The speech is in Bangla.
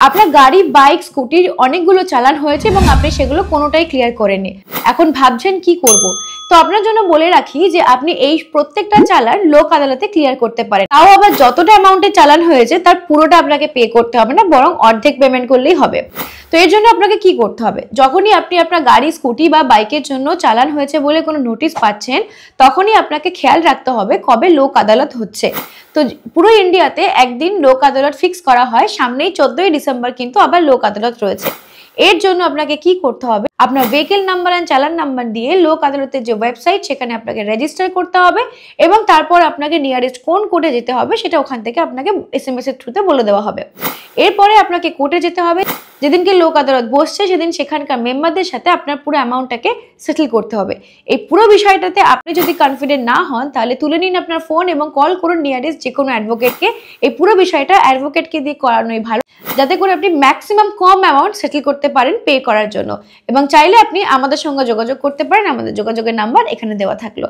আপনার গাড়ি, বাইক, স্কুটির অনেকগুলো চালান হয়েছে এবং আপনি সেগুলো কোনোটাই ক্লিয়ার করেননি। এখন ভাবছেন কি করব। তো আপনার জন্য বলে রাখি যে আপনি এই প্রত্যেকটা চালান লোক আদালতে ক্লিয়ার করতে পারেন। তাও আবার যতটা অ্যামাউন্টে চালান হয়েছে তার পুরোটা আপনাকে পে করতে হবে না, বরং অর্ধেক পেমেন্ট করলেই হবে। তো এর জন্য আপনাকে কি করতে হবে, যখনই আপনি আপনার গাড়ি, স্কুটি বা বাইকের জন্য চালান হয়েছে বলে কোনো নোটিশ পাচ্ছেন, তখনই আপনাকে খেয়াল রাখতে হবে কবে লোক আদালত হচ্ছে। তো পুরো ইন্ডিয়াতে একদিন লোক আদালত ফিক্স করা হয়, সামনেই 14ই ডিসেম্বর কিন্তু আবার লোক আদালত রয়েছে। এর জন্য আপনাকে কি করতে হবে, আপনার ভেহিকেল নাম্বার এন্ড চালান নাম্বার দিয়ে লোক আদালতের যে ওয়েবসাইট সেখানে আপনাকে রেজিস্টার করতে হবে এবং তারপর আপনাকে নিয়ারেস্ট কোন কোর্টে যেতে হবে সেটা ওখান থেকে আপনাকে SMS এর থ্রুতে বলে দেওয়া হবে। এরপরে আপনাকে কোর্টে যেতে হবে, যেদিনকে লোক আদালত বসছে সেদিন সেখানকার মেম্বারদের সাথে আপনার পুরো অ্যামাউন্টটাকে সেটেল করতে হবে। এই পুরো বিষয়টাতে আপনি যদি কনফিডেন্ট না হন তাহলে তুলে নিন আপনার ফোন এবং কল করুন নিয়ারেস্ট যে কোনো অ্যাডভোকেটকে। এই পুরো বিষয়টা অ্যাডভোকেটকে দিয়ে করানোই ভালো, যাতে করে আপনি ম্যাক্সিমাম কম অ্যামাউন্ট সেটেল করতে পারেন পে করার জন্য। এবং চাইলে আপনি আমাদের সঙ্গে যোগাযোগ করতে পারেন, আমাদের যোগাযোগের নাম্বার এখানে দেওয়া থাকলো।